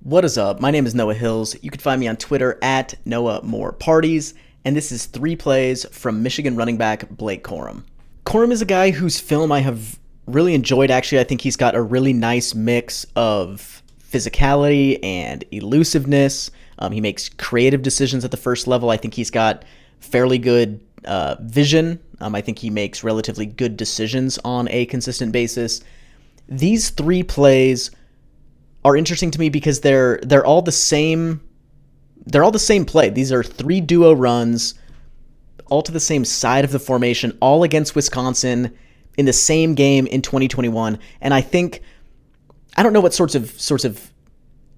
What is up? My name is Noah Hills. You can find me on Twitter at Noah More Parties, and this is 3 plays from Michigan running back Blake Corum. Corum is a guy whose film I have really enjoyed. Actually, I think he's got a really nice mix of physicality and elusiveness. He makes creative decisions at the first level. I think he's got fairly good vision. I think he makes relatively good decisions on a consistent basis. These 3 plays are interesting to me because they're all the same. They're all the same play. These are 3 duo runs, all to the same side of the formation, all against Wisconsin in the same game in 2021. And I think I don't know what sorts of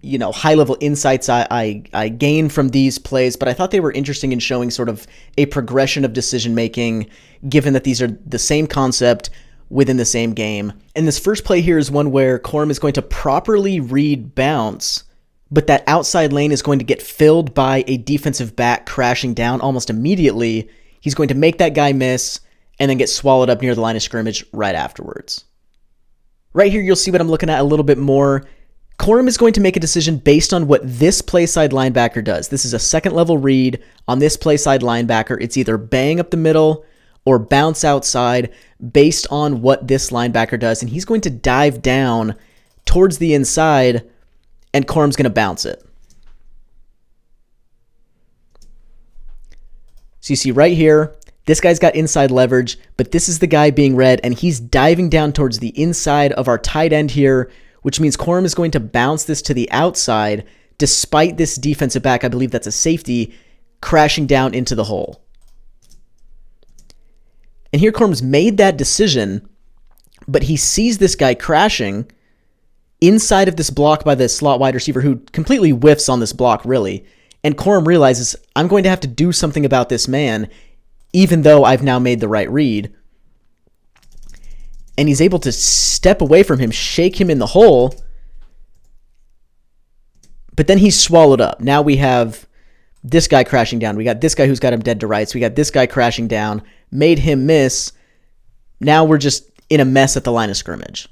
high level insights I gain from these plays, but I thought they were interesting in showing sort of a progression of decision making, given that these are the same concept within the same game. And this first play here is one where Corum is going to properly read bounce, but that outside lane is going to get filled by a defensive back crashing down almost immediately. He's going to make that guy miss and then get swallowed up near the line of scrimmage right afterwards. Right here, you'll see what I'm looking at a little bit more. Corum is going to make a decision based on what this play side linebacker does. This is a second level read on this play side linebacker. It's either bang up the middle or bounce outside based on what this linebacker does. And he's going to dive down towards the inside, and Corum's going to bounce it. So you see right here, this guy's got inside leverage, but this is the guy being read, and he's diving down towards the inside of our tight end here, which means Corum is going to bounce this to the outside, despite this defensive back, I believe that's a safety, crashing down into the hole. And here Corum's made that decision, but he sees this guy crashing inside of this block by the slot wide receiver who completely whiffs on this block, really. And Corum realizes, I'm going to have to do something about this man, even though I've now made the right read. And he's able to step away from him, shake him in the hole, but then he's swallowed up. Now we have this guy crashing down. We got this guy who's got him dead to rights. We got this guy crashing down, made him miss. Now we're just in a mess at the line of scrimmage.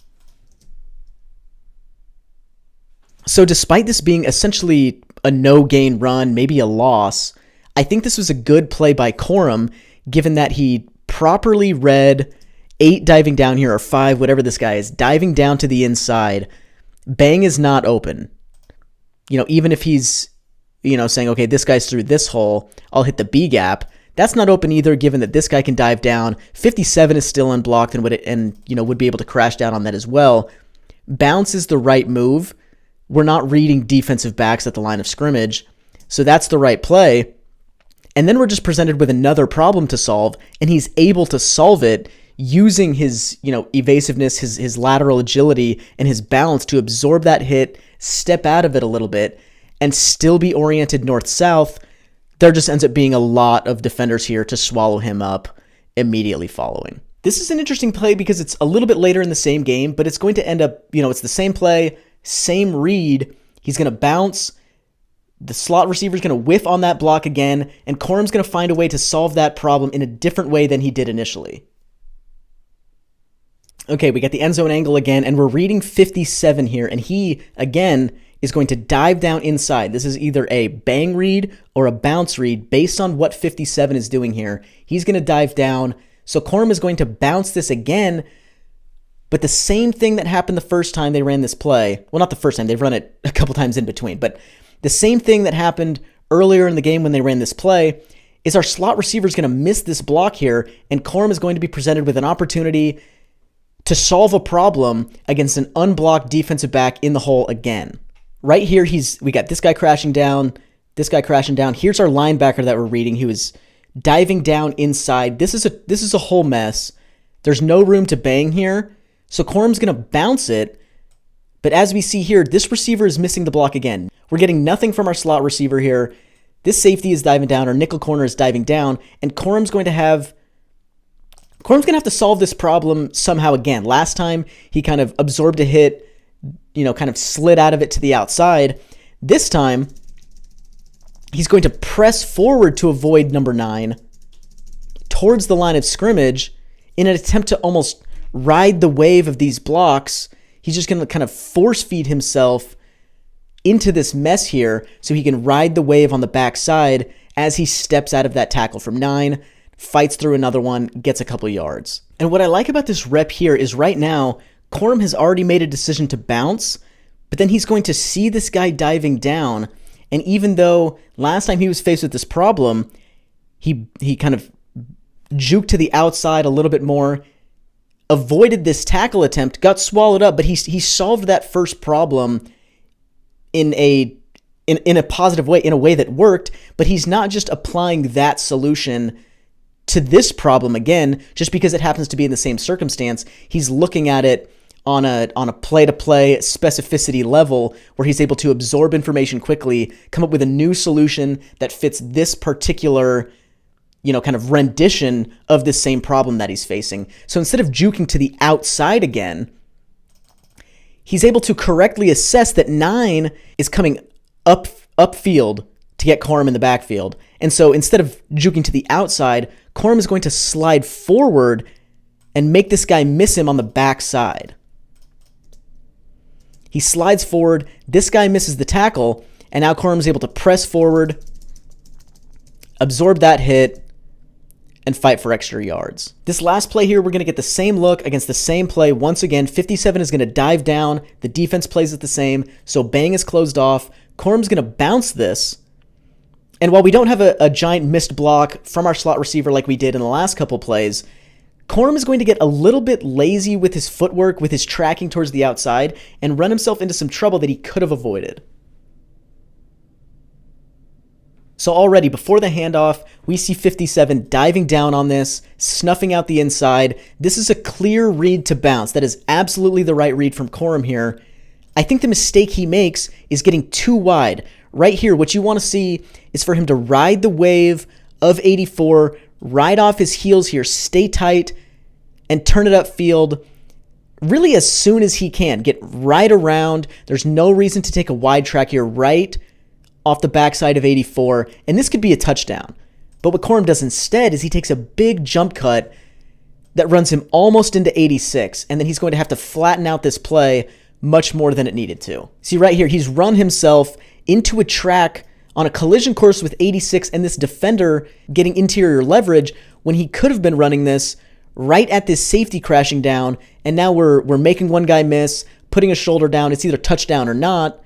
So despite this being essentially a no-gain run, maybe a loss, I think this was a good play by Corum, given that he properly read 8 diving down here, or 5, whatever this guy is, diving down to the inside. Bang is not open. Even if he's, saying, okay, this guy's through this hole, I'll hit the B gap. That's not open either, given that this guy can dive down. 57 is still unblocked and would be able to crash down on that as well. Bounce is the right move. We're not reading defensive backs at the line of scrimmage, so that's the right play. And then we're just presented with another problem to solve, and he's able to solve it using his, evasiveness, his lateral agility, and his balance to absorb that hit, step out of it a little bit, and still be oriented north-south. There just ends up being a lot of defenders here to swallow him up immediately following. This is an interesting play because it's a little bit later in the same game, but it's going to end up, it's the same play, same read. He's going to bounce. The slot receiver is going to whiff on that block again, and Corum's going to find a way to solve that problem in a different way than he did initially. Okay, we got the end zone angle again, and we're reading 57 here, and he, again, is going to dive down inside. This is either a bang read or a bounce read based on what 57 is doing here. He's going to dive down, so Corum is going to bounce this again, but the same thing that happened the first time they ran this play, well, not the first time, they've run it a couple times in between, but the same thing that happened earlier in the game when they ran this play is our slot receiver is going to miss this block here, and Corum is going to be presented with an opportunity to solve a problem against an unblocked defensive back in the hole again. Right here, we got this guy crashing down, this guy crashing down. Here's our linebacker that we're reading who is diving down inside. This is a whole mess. There's no room to bang here, so Corum's going to bounce it. But as we see here, this receiver is missing the block again. We're getting nothing from our slot receiver here. This safety is diving down, our nickel corner is diving down, and Corum's going to have to solve this problem somehow again. Last time, he kind of absorbed a hit, kind of slid out of it to the outside. This time, he's going to press forward to avoid number 9 towards the line of scrimmage in an attempt to almost ride the wave of these blocks. He's just going to kind of force feed himself into this mess here so he can ride the wave on the backside as he steps out of that tackle from 9, fights through another one, gets a couple yards. And what I like about this rep here is right now, Corum has already made a decision to bounce, but then he's going to see this guy diving down, and even though last time he was faced with this problem, he kind of juked to the outside a little bit more, avoided this tackle attempt, got swallowed up, but he solved that first problem in a positive way, in a way that worked, but he's not just applying that solution to this problem again, just because it happens to be in the same circumstance. He's looking at it on a play-to-play specificity level where he's able to absorb information quickly, come up with a new solution that fits this particular, kind of rendition of this same problem that he's facing. So instead of juking to the outside again, he's able to correctly assess that 9 is coming upfield to get Corum in the backfield. And so instead of juking to the outside, Corum is going to slide forward and make this guy miss him on the backside. He slides forward, this guy misses the tackle, and now Corum is able to press forward, absorb that hit, and fight for extra yards. This last play here, we're going to get the same look against the same play. Once again, 57 is going to dive down. The defense plays it the same, so bang is closed off. Corum's going to bounce this. And while we don't have a giant missed block from our slot receiver like we did in the last couple plays, Corum is going to get a little bit lazy with his footwork, with his tracking towards the outside, and run himself into some trouble that he could have avoided. So already, before the handoff, we see 57 diving down on this, snuffing out the inside. This is a clear read to bounce. That is absolutely the right read from Corum here. I think the mistake he makes is getting too wide. Right here, what you want to see is for him to ride the wave of 84, ride off his heels here, stay tight, and turn it upfield really as soon as he can. Get right around. There's no reason to take a wide track here, right off the backside of 84, and this could be a touchdown. But what Corum does instead is he takes a big jump cut that runs him almost into 86, and then he's going to have to flatten out this play much more than it needed to. See right here, he's run himself into a track on a collision course with 86 and this defender getting interior leverage when he could have been running this right at this safety crashing down, and now we're making one guy miss, putting a shoulder down. It's either touchdown or not.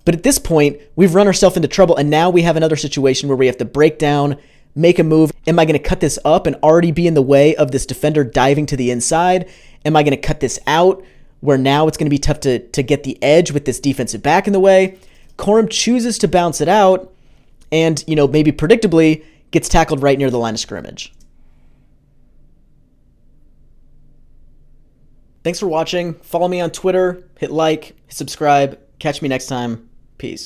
But at this point, we've run ourselves into trouble, and now we have another situation where we have to break down, make a move. Am I going to cut this up and already be in the way of this defender diving to the inside? Am I going to cut this out where now it's going to be tough to get the edge with this defensive back in the way? Corum chooses to bounce it out and, maybe predictably gets tackled right near the line of scrimmage. Thanks for watching. Follow me on Twitter, hit like, hit subscribe. Catch me next time. Peace.